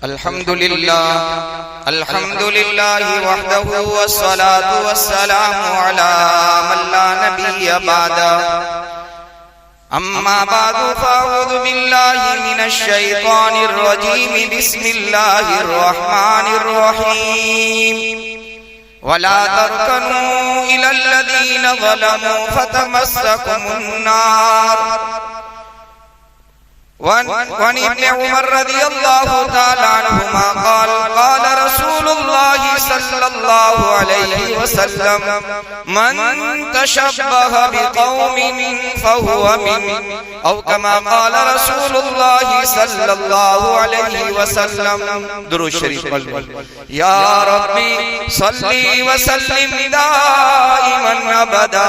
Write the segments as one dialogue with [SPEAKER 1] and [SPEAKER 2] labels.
[SPEAKER 1] अल्हम्दुलिल्लाह वहदहु वस्सलातु वस्सलामु अला मन ला नबिय्य बअदा अम्मा बादु फ़अऊज़ु बिल्लाहि मिनश शैतानिर रजीम बिस्मिल्लाहिर रहमानिर रहीम वला तर्कनू इलल लज़ीना ज़लमू फतमस्सकुमुन नार वअन इब्न उमर रज़ियल्लाहु तआला अन्हुमा क़ाल क़ाल रसूलुल्लाहि सल्लल्लाहु अलैहि वसल्लम मन तशब्बह बिक़ौमिन फहुव मिन्हुम औ कमा क़ाल रसूलुल्लाहि सल्लल्लाहु अलैहि वसल्लम। दुरूद शरीफ पढ़ो। या रब्बी सल्ली व सल्लिम दाइमन अबदा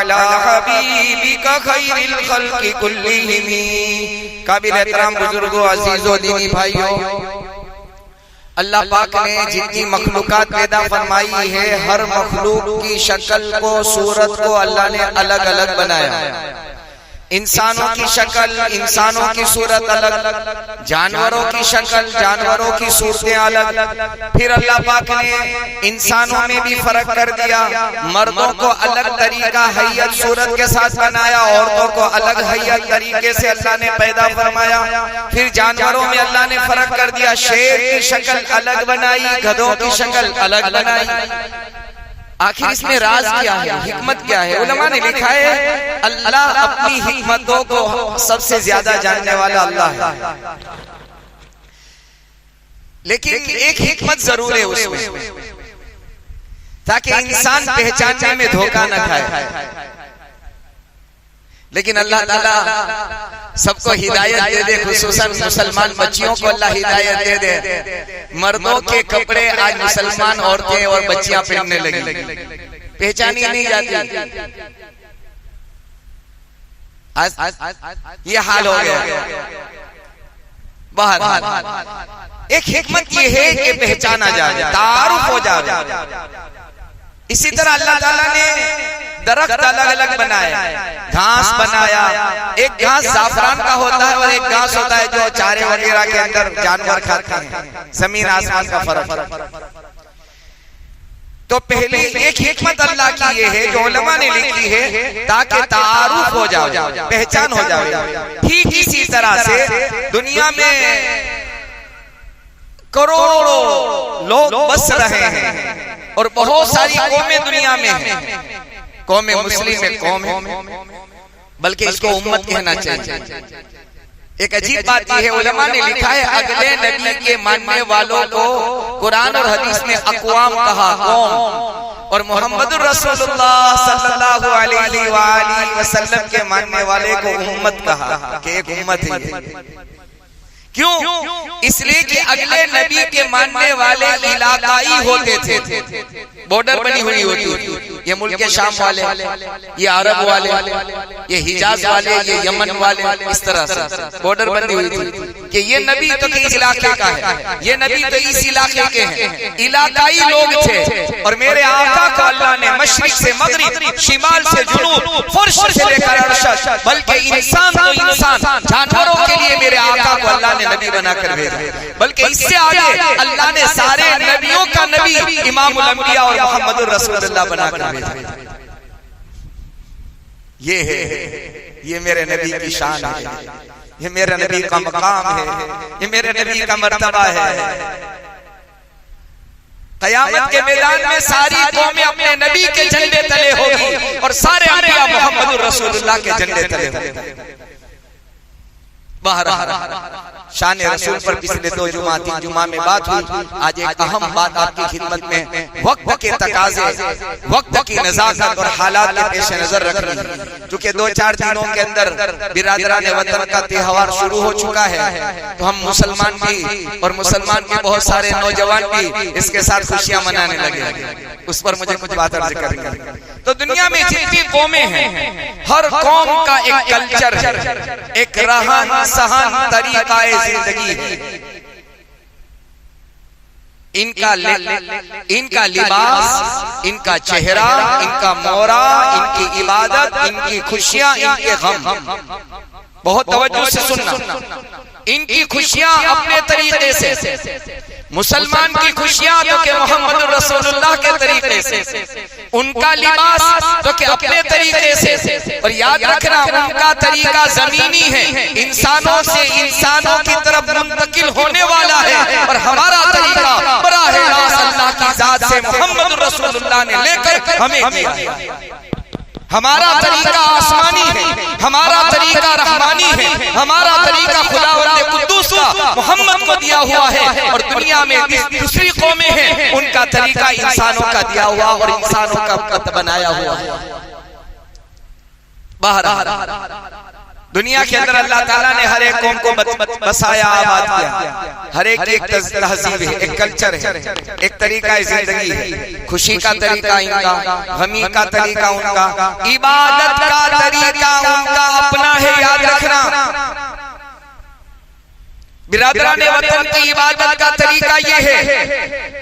[SPEAKER 1] अला हबीबिका खैरिल खल्क़ि कुल्लिहिम। काबिल एहतराम बुजुर्गों, अजीजों, दीनी भाइयों, अल्लाह पाक ने जितनी मखलूकात पैदा फरमाई है, हर मखलूक की शक्ल को, सूरत को अल्लाह ने अलग अलग बनाया। इंसानों की शक्ल, इंसानों की सूरत अलग, जानवरों की शक्ल, जानवरों की सूरतें अलग। फिर अल्लाह पाक ने इंसानों में भी फर्क कर दिया। मर्दों को अलग तरीका हैयत सूरत के साथ बनाया, औरतों को अलग हैयत तरीके से अल्लाह ने पैदा फरमाया। फिर जानवरों में अल्लाह ने फर्क कर दिया, शेर की शक्ल अलग बनाई, गधों की शक्ल अलग बनाई। आखिर इसमें राज क्या है, हिकमत क्या है? उलमा ने लिखा है अल्लाह अपनी हिकमतों को सबसे ज्यादा जानने वाला अल्लाह है, लेकिन एक हिकमत जरूर है उसमें, ताकि इंसान पहचानने में धोखा न खाए। लेकिन अल्लाह ताला सबको हिदायत दे दे, खुसूसन मुसलमान बच्चियों को अल्लाह हिदायत दे दे। मर्दों के कपड़े आज मुसलमान औरतें और बच्चियां पहनने लगी, पहचानी नहीं जाती। आज ये हाल हो गया। बाहर एक हिकमत ये है कि पहचाना जाए, तारुफ हो जाए। इसी तरह अल्लाह ताला ने दरख्त अलग अलग बनाया, घास बनाया। एक घास जाफरान का होता है और एक घास होता है जो चारे वगैरह के अंदर जानवर खाते हैं। जमीन आसमान का फर्क। तो पहले एक हिकमत अल्लाह की ये है जो उलमा ने लिखी है, ताकि तारुफ हो जाए, पहचान हो जाए। ठीक इसी तरह से दुनिया में करोड़ों लोग बस रहे हैं और बहुत सारी कौमें दुनिया में हैं। कौम मुस्लिम में कौम है, बल्कि इसको उम्मत कहना चाहिए। एक अजीब बात यह है, उलमा ने लिखा है अगले नबी के मानने वालों को कुरान और हदीस में अक़वाम कहा, कौम, और मोहम्मदुर रसूलुल्लाह सल्लल्लाहु अलैहि वसल्लम के मानने वाले को उम्मत कहा कि एक उम्मत है। क्यों? इसलिए कि अगले नबी के मानने वाले इलाकाई होते थे, बॉर्डर बनी हुई होती। ये मुल्क के शाम वाले, ये अरब वाले, ये हिजाज वाले, ये यमन वाले, इस तरह से बॉर्डर बनी हुई थी कि ये नबी तो इस इलाके का है, ये नबी तो इस इलाके के हैं। इलाकाई लोग थे और मेरे आका को अल्लाह ने मशरिक से मगरिब, शिमाल से जुनूब, फर्श से लेकर अर्श, बल्कि इंसान तो इंसान, जानवरों के लिए मेरे आका को अल्लाह ने नबी बनाकर भेजा। बल्कि इससे आगे अल्लाह ने सारे नबियों का नबी इमामुल अंबिया और मोहम्मदुर रसूलुल्लाह बनाकर भेजा। ये है, ये मेरे नबी की शान है, ये मेरे नबी का मकाम है, ये मेरे नबी का मर्तबा है। क़यामत के मैदान में सारी कौमें अपने नबी के झंडे तले होगी और सारे अंबिया मोहम्मदुर रसूलुल्लाह के झंडे तले होंगे। शान रसूल पर पिछले 2 जुमा 3 जुमा में बात हुई। आज एक अहम बात आपकी खिदमत में वक्त के तकाजे, वक्त की नज़ाकत और हालात के पेश नजर रख रही है। क्योंकि 2-4 दिनों के अंदर बिरादरान वतन का त्योहार शुरू हो चुका है, तो हम मुसलमान भी और मुसलमान के बहुत सारे नौजवान भी इसके साथ खुशियां मनाने लगे। उस पर मुझे कुछ बात अर्ज करनी है। तो दुनिया में जितनी कौमें हैं, हर कौम का एक कल्चर है, एक रहन सहन तरीका जिंदगी है। इनका लिबास, इनका चेहरा, इनका मोहरा, इनकी इबादत, इनकी खुशियां, इनके गम। बहुत तवज्जो से सुनना। इनकी खुशियां अपने तरीके से, मुसलमान की खुशियां तो कि मोहम्मद रसूलुल्लाह के तरीके से, उनका लिबास तो कि अपने तरीके से। और याद रखना उनका तरीका जमीनी है, इंसानों से इंसानों की तरफ मुंतकिल होने वाला है, और हमारा तरीका बराह रास्त अल्लाह की जात से मोहम्मद रसूलुल्लाह ने लेकर हमें दिया। हमारा तरीका आसमानी है, हमारा तरीका रहमानी है, हमारा तरीका खुदावंद कुद्दूस मोहम्मद को दिया हुआ है। और दुनिया में दूसरी कौमें हैं उनका तरीका इंसानों का दिया हुआ और इंसानों का बनाया हुआ है। बाहर दुनिया के अंदर अल्लाह ताला ने हर एक कौम को बसाया, आबाद किया। हर एक की एक तहजीब है, एक कल्चर है, एक तरीका जिंदगी है। खुशी का तरीका इनका, गमी का तरीका उनका, इबादत का तरीका उनका अपना है। याद रखना बिरादरान वतन की इबादत का तरीका ये है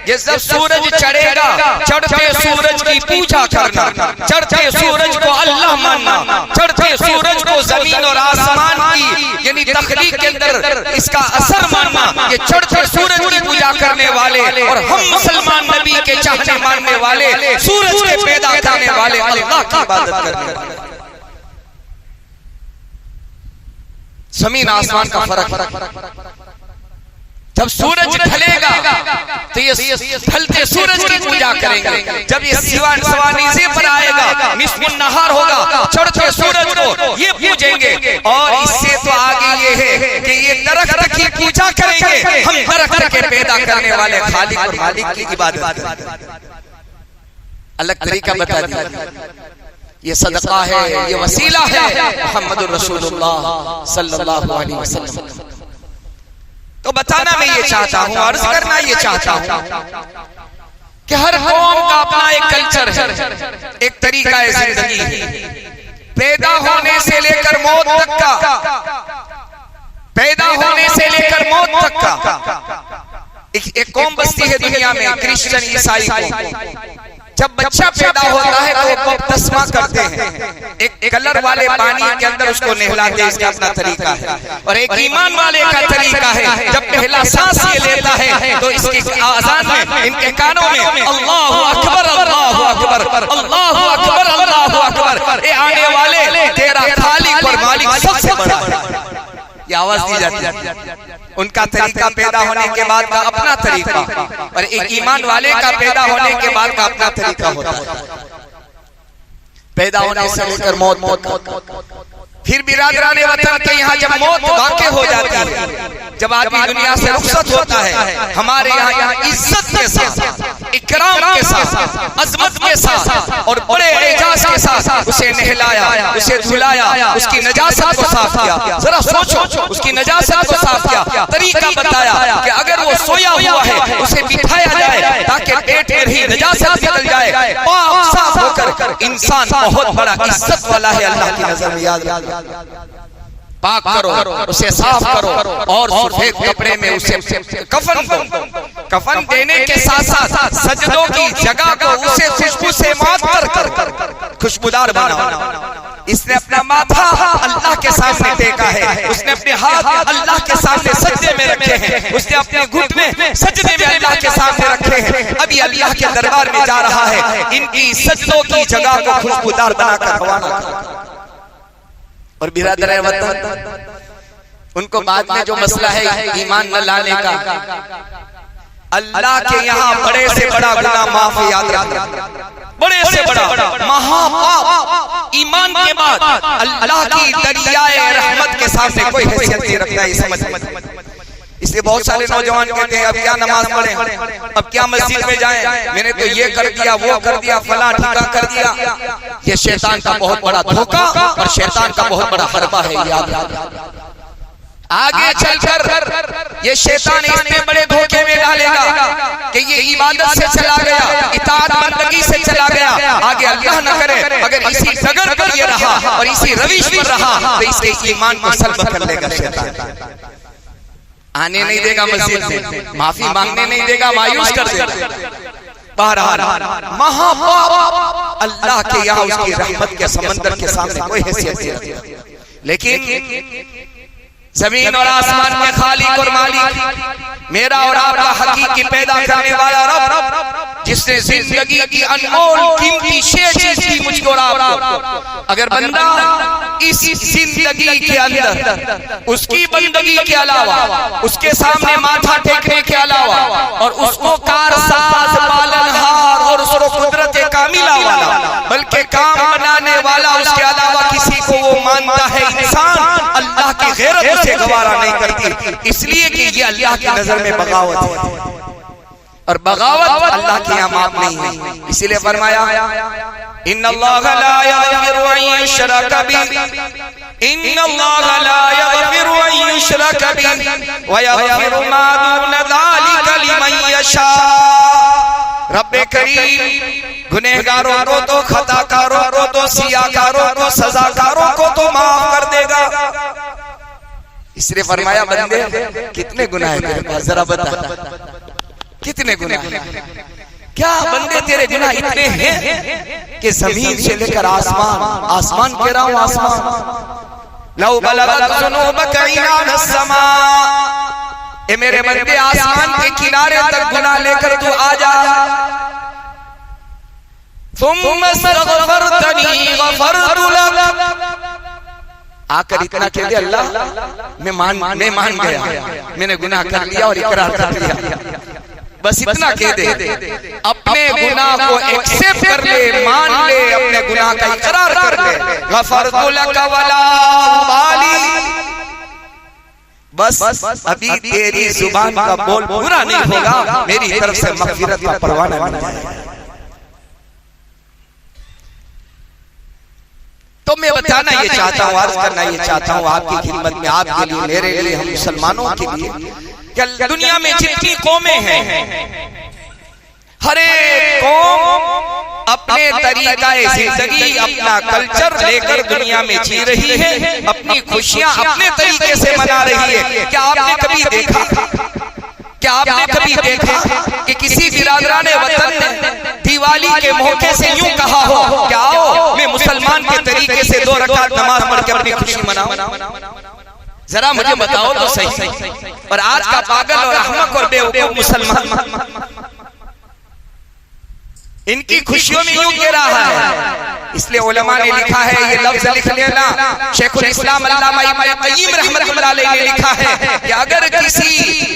[SPEAKER 1] कि जब सूरज चढ़ेगा, चढ़ते सूरज की पूजा करना, चढ़ते सूरज को अल्लाह मानना, चढ़ते सूरज को जमीन और आसमान की यानी तखलीक के अंदर इसका असर मानना। ये चढ़ते सूरज की पूजा करने वाले और हम मुसलमान नबी के चाहने मानने वाले, सूरज के पैदा करने वाले अल्लाह की इबादत करने वाले। जमीन आसमान का फर्क। जब सूरज ढलेगा तो ये ढलते सूरज की पूजा करेंगे। जब ये सवानीज़े पर आएगा, निस्फुन नहार होगा, चढ़ते सूरज को ये पूजेंगे। और इससे तो आगे ये है कि ये दरख्त की पूजा करेंगे। हम दरख्त के पैदा करने वाले खालिक और मालिक की इबादत। अलग तरीका बता दिया। ये सदका है, ये वसीला है मोहम्मद रसूलुल्लाह सल्लल्लाहु अलैहि वसल्लम। तो बताना मैं ये चाहता हूँ, अर्ज करना ये चाहता हूँ कि हर कौम का अपना एक कल्चर है, एक तरीका है जिंदगी है। पैदा होने से लेकर मौत तक का, पैदा होने से लेकर मौत तक का एक कौम बसती है दुनिया में, क्रिश्चियन ईसाई कौम। जब बच्चा पैदा होता है तो वो बपतिस्मा करते हैं, एक कलर वाले पानी के अंदर उसको नहलाते हैं, इसका अपना तरीका है। और एक ईमान वाले का तरीका है, जब पहला सांस ये लेता है तो इसकी आजान में, इनके कानों में अल्लाहु अकबर अल्लाहु अकबर अल्लाहु अकबर अल्लाहु अकबर, ये आने वाले तेरा खालिक और मालिक सबसे बड़ा है, ये आवाज दी जाती है। उनका तरीका पैदा होने के बाद का अपना तरीका, और एक ईमान वाले का पैदा होने के बाद का अपना तरीका होता है। पैदा होने से लेकर मौत तक। फिर बिरादरान वतन के यहाँ जब मौत वाक़े हो जाती है, जब आदमी दुनिया से रुखसत होता है, हमारे यहाँ इज्जत के साथ, इकराम के साथ, अजमत के साथ और बड़े एजाज के साथ उसे नहलाया, उसे धुलाया, उसकी नजासत को साफ किया। जरा सोचो, उसकी नजासत को साफ किया, तरीका बताया कि अगर वो सोया हुआ है उसे बिठाया जाए ताकि पेट में रही नजासत निकल जाए, पाक साफ होकर इंसान बहुत बड़ा इज्जत वाला है अल्लाह की नजर में। याद पाक करो, उसे साफ करो और सफेद कपड़े में उसे कफन दो। कफन देने के साथ साथ सजदों की जगह को उसे खुशबू से मातर कर खुशबूदार बनाओ। इसने अपना माथा अल्लाह के सामने टेका है, उसने अपने हाथ अल्लाह के सामने सजदे में रखे हैं, उसने अपने घुटने सजदे में अल्लाह के सामने रखे हैं। अभी अल्लाह के दरबार में जा रहा है, इनकी सजदों की जगह को खुशबूदार बनाकर रवाना कर। और बिरादर वतन, उनको बाद में जो मसला है ईमान न लाने का, अल्लाह के यहाँ बड़े से बड़ा गुनाह माफ, याद रखना, बड़े से बड़ा महापाप ईमान के बाद अल्लाह की दरियाए रहमत के सामने कोई हैसियत नहीं रखता है। समझ। इसलिए बहुत सारे नौजवान कहते हैं अब क्या नमाज पढ़ें, अब क्या मस्जिद में जाएं, मैंने तो ये कर दिया, वो कर दिया, फलां ठिका कर दिया। ये शैतान का बहुत बड़ा धोखा और शैतान का बहुत बड़ा हरबा है। याद आगे चलकर ये शैतान इतने बड़े धोखे में डालेगा कि ये इबादत से चला गया, इताअत बंदगी से चला गया, आगे अल्लाह न करे अगर इसी डगर पर ये रहा और इसी रविश पर रहा तो इसके ईमान को सल्ब कर लेगा शैतान। आने नहीं देगा मस्जिद में, माफी मांगने नहीं देगा, मायूस कर देगा। बहरहाल महापाप अल्लाह के यहाँ उसकी रहमत के समंदर के सामने कोई हैसियत नहीं। लेकिन जमीन और आसमान के खालिक और मालिक, मेरा और आपका हकीकी पैदा करने वाला रब, जिसने जिंदगी की अनमोल कीमती चीज दी मुझको और आपको। अगर बंदा इस जिंदगी के अंदर उसकी बंदगी के अलावा, उसके सामने माथा टेकने के अलावा और उसको कारसाज, पालनहार और उसको कुदरत कामिला वाला, बल्कि काम बनाने वाला उसके अलावा किसी को वो मानता है इंसान, अल्लाह की गैरत उसे गवारा नहीं करती, इसलिए कि ये अल्लाह की नजर में बगावत है और बगावत अल्लाह के यहाँ माफ नहीं है। इसीलिए फरमाया इन्नल्लाह ला यग़फिरु अन युशरक बिही, इन्नल्लाह ला यग़फिरु अन युशरक बिही व यग़फिरु मा दून ज़ालिका लिमन यशा। रब्बे करीम गुनहगारों को तो, खताकारों को तो, सियाकारों को, सजाकारों को तो माफ कर देगा। इसलिए फरमाया बंदे कितने गुनाह है तेरे पास, जरा बता कितने गुनाह हैं? क्या बंदे तेरे गुनाह इतने हैं कि जमीन से लेकर आसमान, आसमान कह रहा हूं आसमान, लौ बलगत ज़ुनूबका इनान समा, ए मेरे बंदे आसमान के किनारे तक गुनाह लेकर तू आ जा। सुम्मा अस्तग़फ़रतनी गफ़रतु लक, आकर इतना कह दे अल्लाह मैं मान गया, मैंने गुनाह कर लिया और इकरार कर लिया, बस इतना कह दे, अपने गुनाह को एक्सेप्ट कर ले, मान ले, अपने गुनाह का इकरार कर ले, गफ़रतु लक वला उबाली, बस अभी तेरी जुबान का बोल पूरा नहीं होगा, मेरी तरफ से मग़फ़िरत का परवाना बन जाएगा। तो मैं बताना ये चाहता हूँ, अर्ज करना ये चाहता हूँ आपकी खिदमत में, आपके लिए, मेरे लिए, हम मुसलमानों के लिए, कि दुनिया में जितनी कौमें हैं, हर एक कौम अपने तरीकाए जिंदगी, अपना कल्चर लेकर दुनिया में जी रही है, अपनी खुशियां अपने तरीके से मना रही है। क्या आपने कभी देखा, क्या आपने कभी देखा कि किसी बिरादराने वतन ने दिवाली के मौके से यूं कहा हो क्या आओ मैं मुसलमान के तरीके से 2 रकात नमाज पढ़ के अपनी खुशी मनाऊं? जरा मुझे बताओ तो सही। और आज का पागल और अहमक और बेवकूफ मुसलमान इनकी खुशियों में यूं कह रहा है। इसलिए उलमा ने लिखा है, ये लफ्ज लिख लेना, शेखुल इस्लाम अल्लामा इब्न क़य्यिम रहमतुल्लाह अलैहि ने लिखा है कि अगर किसी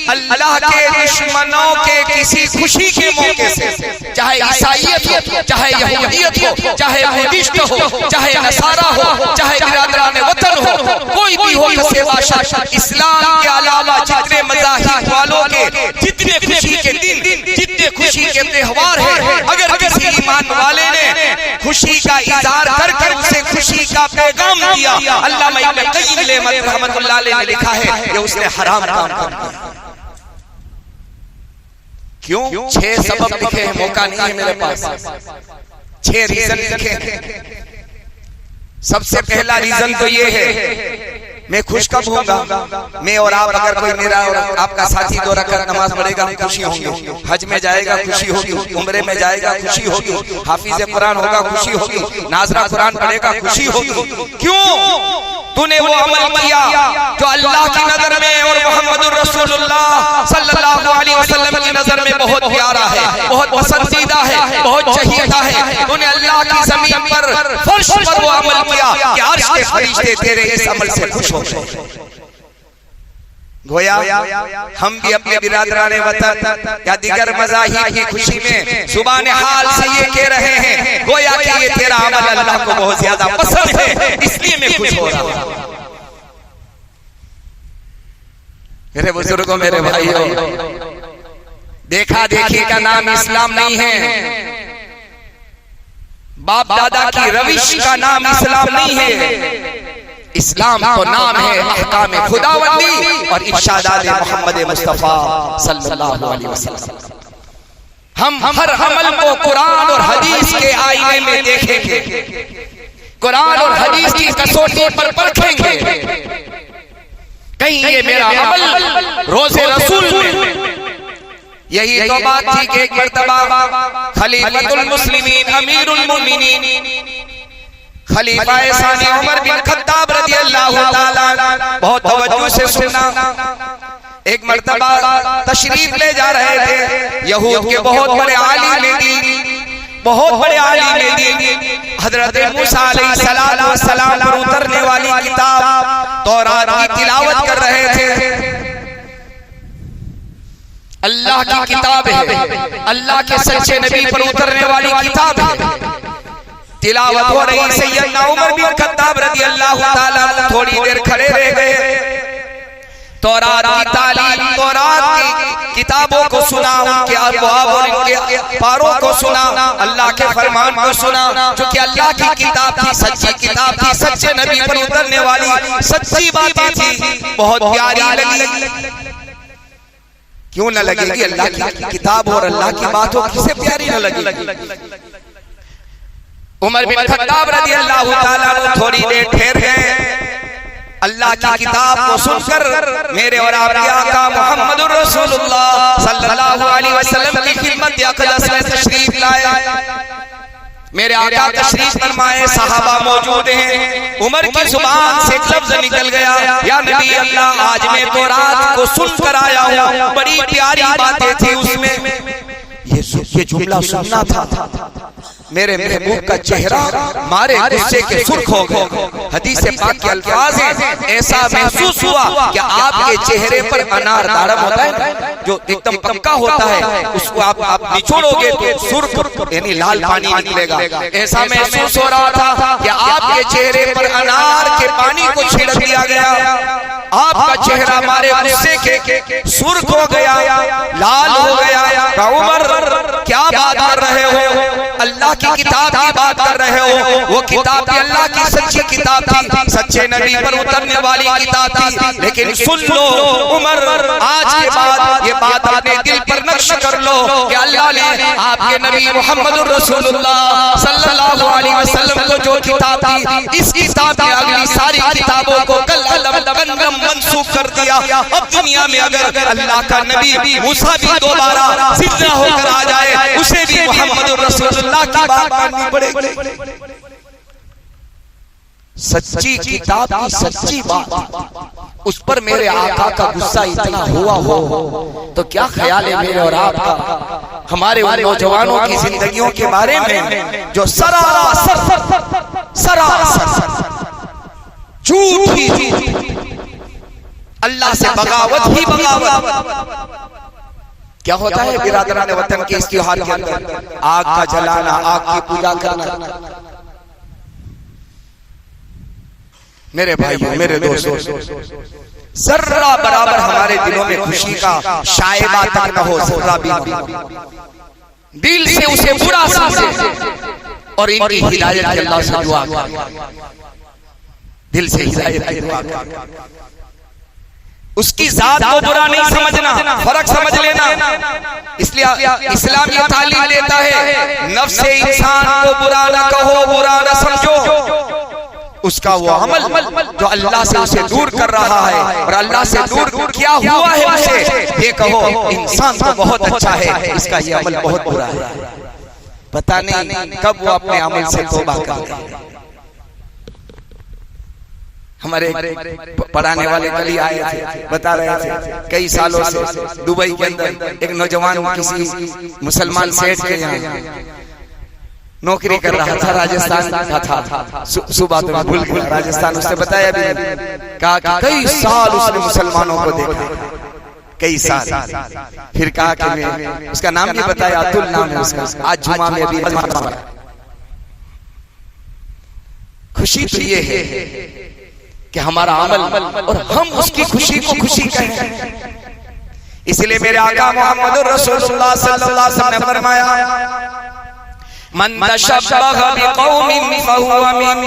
[SPEAKER 1] अल्लाह के दुश्मनों के किसी खुशी के मौके से, चाहे ईसाईयत हो, चाहे यहूदियत हो, चाहे बुद्धिस्ट हो, चाहे नसारा हो, चाहे बिरादरान वतन हो, कोई भी हो, इसे बादशाह इस्लाम के अलावा जितने मज़ाहिब वालों के जितने खुशी के दिन, जितने खुशी के त्योहार हैं, अगर किसी ईमान वाले ने खुशी का इज़हार कर उसे खुशी का पैगाम दिया, अल्लामा इब्न क़य्यिम रहमतुल्लाह अलैहि ने लिखा है कि उसने हराम काम कर दिया। क्यों? 6 सबब लिखे हैं, मौका नहीं है मेरे पास, 6 रीजन लिखे हैं। सबसे पहला रीजन तो ये है, मैं खुश कब होगा, मैं और आप, अगर कोई मेरा और आपका साथी 2 रकात नमाज पढ़ेगा खुशी होगी, हज में जाएगा खुशी होगी, उम्रे में जाएगा खुशी होगी, हाफिज कुरान होगा खुशी होगी, नाजरा कुरान पढ़ेगा खुशी होगी। क्यों? तूने वो अमल किया जो अल्लाह की नजर में और मोहम्मदुर रसूलुल्लाह सल्लल्लाहु अलैहि वसल्लम की नजर में बहुत प्यारा है, बहुत पसंदीदा है, बहुत चहीता है। तूने अल्लाह की जमीन पर, फर्श पर वो अमल किया कि अर्श के फरिश्ते तेरे इस अमल से खुश हो गए। गोया हम भी अपने बिरादराने वतन या दीगर मज़ाहिब की खुशी में जुबान हाल से ये कह रहे हैं, गोया कि ये तेरा अमल अल्लाह को बहुत ज्यादा पसंद है, इसलिए मैं खुश हो रहा हूं। मेरे बुजुर्गों, मेरे भाइयों, देखा देखी का नाम इस्लाम नहीं है, बाप दादा की रविश का नाम इस्लाम नहीं है। इस्लाम तो नाम है अहकाम खुदावंदी और इरशादात मोहम्मद मुस्तफा सल्लल्लाहु अलैहि वसल्लम। हम हर अमल को कुरान और हदीस के आईने में देखेंगे, कुरान और हदीस की कसौटी पर परखेंगे। कहीं ये मेरा अमल रोज़े रसूल में, यही तो बात थी कि एक मर्तबा खलीफतुल मुस्लिमीन, अमीरुल मोमिनीन, खलीफा सानी उमर बिन खत्ताब रज़ियल्लाहु ताला बहुत तवज्जो से सुनना। एक मर्तबा तशरीफ ले जा रहे थे यहूद के बहुत बड़े आलिम दीन, बहुत बड़े आलिम दीन हजरत मूसा अलैहिस्सलाम पर उतरने वाली किताब तौरात की तिलावत कर रहे थे। अल्लाह की किताब है, अल्लाह के सच्चे नबी पर उतरने वाली किताब है, तिलावत हो रही। सैयदना उमर बिन खत्ताब रज़ियल्लाहु ताला थोड़ी देर खड़े रह गए, तौरात की तालीम, तौरात की किताबों को सुना, उनके अबवाब और उनके पारों को सुना, अल्लाह के फरमान को सुना, जो कि अल्लाह की किताब थी, सच्ची किताब थी, सच्चे नबी पर उतरने वाली सच्ची बातें थी, बहुत प्यारी लगी। क्यों न लगेगी, अल्लाह की किताब और अल्लाह की बात हो, किसे प्यारी न लगी। उमर बिन खत्ताब रज़ियल्लाहु ताला थोड़ी देर ठहर गए। अल्लाह की किताब को सुनकर मेरे और आपके आका मुहम्मदुर रसूलुल्लाह सल्लल्लाहु अलैहि वसल्लम की खिदमत अक़दस में तशरीफ लाए। मेरे आका तशरीफ फरमाए, सहाबा मौजूद हैं। उमर की जुबान से एक लफ्ज निकल गया, या नबी अल्लाह, आज मैं तौरात को सुनकर आया हूँ, बड़ी प्यारी बातें थी उसमें। ये जुमला सुनना था, मेरे महबूब का चेहरा मारे गुस्से के सुर्ख हो गए। हदीस पाक के अल्फाज हैं, ऐसा महसूस हुआ कि आपके चेहरे पर अनार दाड़म होता है जो एकदम पक्का होता है, उसको आप निचोड़ोगे तो सुर्ख यानी लाल पानी निकलेगा। ऐसा महसूस हो रहा था कि आपके चेहरे पर अनार के पानी को छिड़क दिया गया, आपका चेहरा मारे गुस्से के सुर्ख हो गया, लाल हो गया। उमर क्या बात कर रहे हो, अल्लाह की किताब की बात कर रहे हो, वो किताब भी अल्लाह की सच्ची किताब थी, सच्चे नबी पर उतरने वाली किताब थी। लेकिन सुन लो उमर, आज के बाद ये बात अपने दिल पर नक्श कर लो कि अल्लाह ने आपके नबी मुहम्मदुर रसूलुल्लाह सल्लल्लाहु अलैहि वसल्लम को जो किताब दी, इस किताब की अगली सारी किताबों को कलम मंसूख कर दिया। अब दुनिया में अगर अल्लाह का नबी मूसा भी दोबारा जिंदा होकर आ जाए, उसे भी मुहम्मदुर रसूलुल्लाह की बात माननी पड़ेगी। सच्ची किताब की सच्ची बात, उस पर मेरे आका का गुस्सा इतना हुआ हो तो क्या ख्याल है मेरे और आपका हमारे उन नौजवानों की जिंदगियों के बारे में जो सरासर झूठी अल्लाह से बगावत ही बगावत। क्या होता है बिरादरान वतन के इस त्योहार के अंदर, आग का जलाना, आग की पूजा करना। मेरे भाइयों, मेरे दोस्तों, जर्रा बराबर हमारे दिलों में खुशी का शायबा तक न हो, जर्रा भी दिल से उसे बुरा समझे और इनकी हिदायत की अल्लाह से दुआ कर, दिल से हिदायत की दुआ कर। उसकी जात को बुरा नहीं समझना, फर्क समझ लेना। इसलिए इस्लाम ये तालीम देता है, नफ्से इंसान को बुरा ना कहो, बुरा ना समझो। उसका वो अमल जो अल्लाह से उसे दूर कर रहा है और अल्लाह से दूर क्या हुआ है उसे ये कहो इंसान तो बहुत अच्छा है, इसका ये अमल बहुत बुरा है। पता नहीं कब वो अपने अमल से तौबा करे। हमारे पढ़ाने वाले कल आए थे, बता रहे थे कई सालों से दुबई के अंदर एक नौजवान किसी मुसलमान सेठ के यहाँ नौकरी कर रहा था, राजस्थान का था, सुबह तो भूल गया राजस्थान। उसने बताया भी, कहा कई साल उसने मुसलमानों को देखा, कई साल। फिर कहा कि उसका नाम भी बताया, अतुल नाम है उसका। आज जुमा में भी खुशी तो ये है कि हमारा अमल और हम उसकी खुशी को खुशी कहें। इसलिए मेरे आका मोहम्मद रसूलुल्लाह सल्लल्लाहु अलैहि वसल्लम ने फरमाया, मन तशब्बह बिकौमिन फहुवा मिन,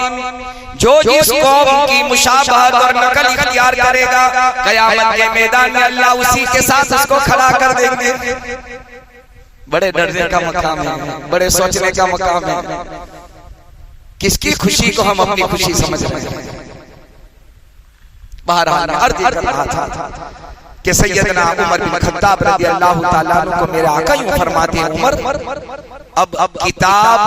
[SPEAKER 1] जो जिस कौम की मुशाबहत और नकल इख्तियार करेगा, क़यामत के मैदान में अल्लाह उसी के साथ उसको खड़ा कर देंगे। बड़े डरने का मकाम है, बड़े सोचने का मकाम है। किसकी खुशी को हम अपनी खुशी समझ रहे हैं। बहरहाल अर्ज कर रहा था कि सैयदना उमर बिन खत्ताब रज़ियल्लाहु ताला अन्हु को मेरे आका यूं फरमाते हैं, उमर अब किताब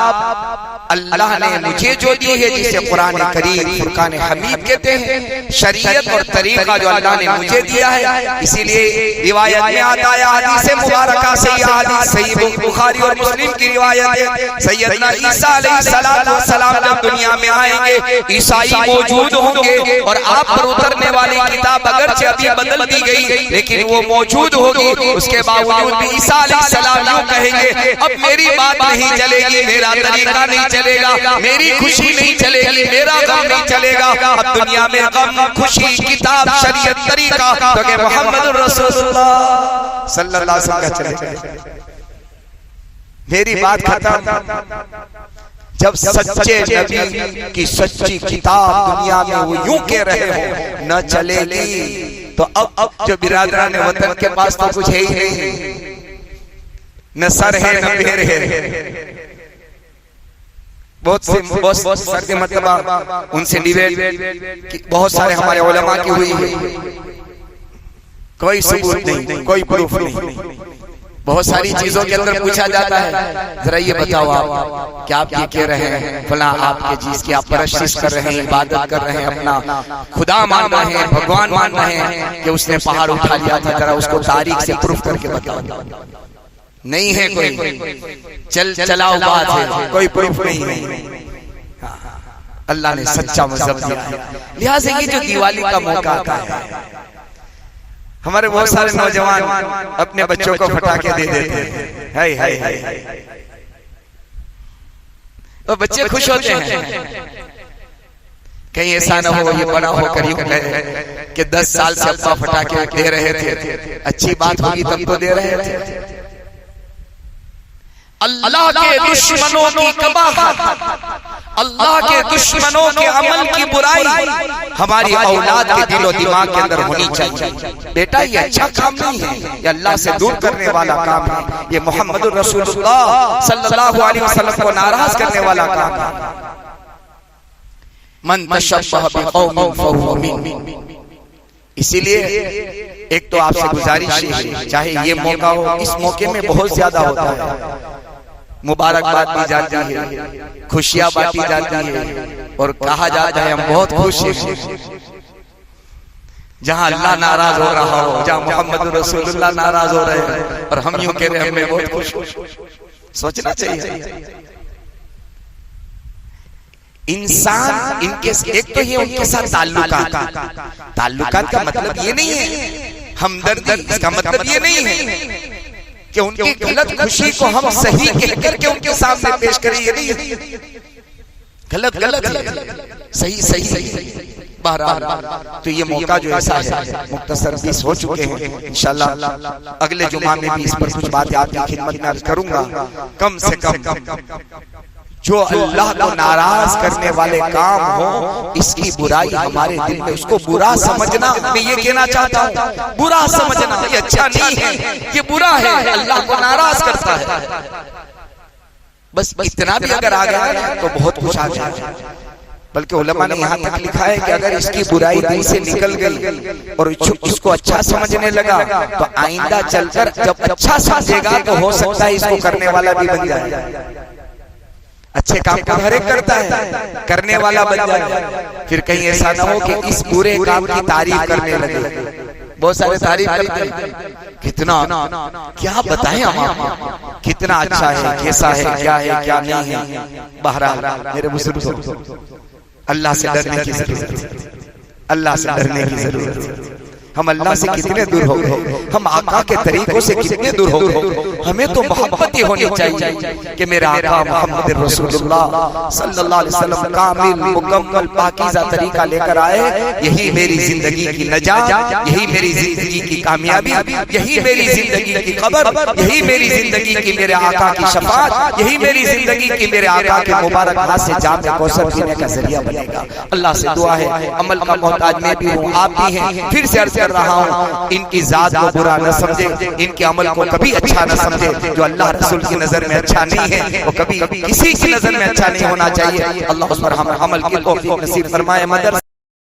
[SPEAKER 1] अल्लाह ने मुझे जो दी है, जिसे कुरान करीम फुरकान हमीद कहते हैं, शरीयत और तरीका जो अल्लाह ने मुझे दिया है। इसीलिए रिवायत में आता है, हदीस मुबारका से, यह हदीस सही बुखारी और मुस्लिम की रिवायत है, सैयदना ईसा अलैहिस्सलाम जब दुनिया में आएंगे, ईसाई मौजूद होंगे और आप पर उतरने वाली किताब अगरचे अभी बदल दी गई लेकिन वो मौजूद होगी। उसके बावजूद भी ईसा अलैहिस्सलाम यूं कहेंगे, अब मेरी बात नहीं चलेगी, मेरा तरीका नहीं चलेगा, मेरी खुशी नहीं चलेगी, मेरा गम नहीं चलेगा। अब दुनिया में गम, खुशी, किताब, शरीयत, तरीका तो कि मोहम्मद रसूलुल्लाह सल्लल्लाहु अलैहि वसल्लम चलेगा। मेरी बात खत्म। जब सच्चे नबी की सच्ची किताब दुनिया में वो यूं कह रहे हो न चलेगी, तो अब जो बिरादरान वतन के पास तो कुछ है ही नहीं, न सर है न पैर है। बहुत सर के मतलब उनसे डिबेट बहुत सारे हमारे उलमा की हुई है, कोई सबूत नहीं, कोई प्रूफ नहीं। बहुत सारी चीजों के अंदर पूछा जाता है, जरा ये बताओ आप क्या आप ये कह रहे हैं फला आपके चीज की आप परस्तिश कर रहे हैं, इबादत कर रहे हैं, अपना खुदा मान रहे हैं, भगवान मान रहे हैं कि उसने पहाड़ उठा लिया था, जरा उसको तारीख से प्रूफ करके बताओ। नहीं है कोई, चलाओ बात है, कोई प्रूफ नहीं है। अल्लाह ने सच्चा मजहब दिया है। लिहाजा ये जो दिवाली का मौका आता है, हमारे बहुत सारे नौजवान अपने बच्चों को पटाखे दे देते हैं, हाय हाय हाय, तो बच्चे खुश होते हैं। कहीं ऐसा ना हो ये बड़ा होकर यूं कहे कि 10 साल से अब्बा पटाखे दे रहे थे, अच्छी बात होगी तब तो दे रहे थे। अल्लाह के दुश्मनों की कबाहत, अल्लाह के दुश्मनों के अमल की बुराई हमारी औलाद के दिलो दिमाग के अंदर होनी चाहिए। बेटा ये अच्छा काम नहीं है, ये अल्लाह से दूर करने वाला काम है, ये मोहम्मद रसूलुल्लाह सल्लल्लाहु अलैहि वसल्लम को नाराज करने वाला काम है। मन तशब्बह बिकौमिन फहुव मिनहुम। इसीलिए एक तो आपसे गुजारिश है, चाहे ये मौका हो, इस मौके में बहुत ज्यादा होता है, मुबारकबाद दी जाती है, खुशियां बांटी जाती है और कहा जाता है हम बहुत खुश हैं। जहां अल्लाह नाराज हो रहा हो, जहां मोहम्मद रसूलुल्लाह नाराज हो रहे हैं और हम यूं कह रहे हैं हमें बहुत खुश। सोचना चाहिए इंसान इनके, एक तो ये उनके साथ ताल्लुकात का मतलब ये नहीं है हमदर्दी, इसका मतलब ये नहीं है कि उनकी गलत खुशी को हम सही कह करके उनके सामने पेश करें, ये नहीं है। गलत गलत है, सही सही। बहरहाल तो ये मौका जो ऐसा है, मुख्तसर 20 हो चुके हैं, इंशाल्लाह अगले जुमा में भी इस पर कुछ बातें आपकी खिदमत में अर्ज करूंगा। कम से कम जो अल्लाह को नाराज करने वाले काम हो, इसकी बुराई हमारे दिल में, उसको बुरा समझना, मैं ये कहना चाहता हूँ, बुरा समझना ये अच्छा नहीं है, ये बुरा है, अल्लाह को नाराज करता है। बस इतना भी अगर आ गया तो बहुत कुछ आ जाए। बल्कि उलमा ने यहाँ तक लिखा है कि अगर इसकी बुराई दिल से निकल गई और इसको अच्छा समझने लगा तो आइंदा चलकर जब अच्छा समझेगा तो हो सकता है इसको करने वाला भी बन जाए। अच्छे काम को हर एक करता है, करने वाला बन जाए। फिर कहीं ऐसा ना हो कि इस बुरे काम की तारीफ करने लगे। बहुत सारे तारीफ करते हैं, कितना क्या बताएं हम आपको, कितना अच्छा है, कैसा है, क्या नहीं है। बहरहाल मेरे बुजुर्गों, अल्लाह से डरने की जरूरत है, अल्लाह से डरने की जरूरत है। हम अल्लाह से कितने दूर हो गए, हम आका के तरीकों से कितने दूर हो गए। हमें तो मोहब्बत ही होनी चाहिए कि मेरा आका मोहम्मद रसूलुल्लाह सल्लल्लाहु अलैहि वसल्लम कामिल मुकम्मल पाकीज़ा तरीका लेकर आए। यही मेरी जिंदगी की नजात, यही मेरी जिंदगी की कामयाबी, यही मेरी जिंदगी की खबर, यही मेरी जिंदगी की मेरे आका की शफाअत, यही मेरी जिंदगी की मेरे आका के मुबारक हाथ से जाम कौसर पीने का जरिया बनेगा। अल्लाह से दुआ है, अमल का मोहताज मैं भी हूँ, आप भी हैं। फिर से अर्ज कर रहा हूँ, इनकी जात को बुरा न समझे, इनके अमल को कभी अच्छा न समझे। जो अल्लाह रसूल की नजर में अच्छा नहीं है वो कभी किसी की नजर में अच्छा नहीं होना चाहिए। अल्लाह उस पर हम अमल की तौफीक नसीब फरमाए। मदर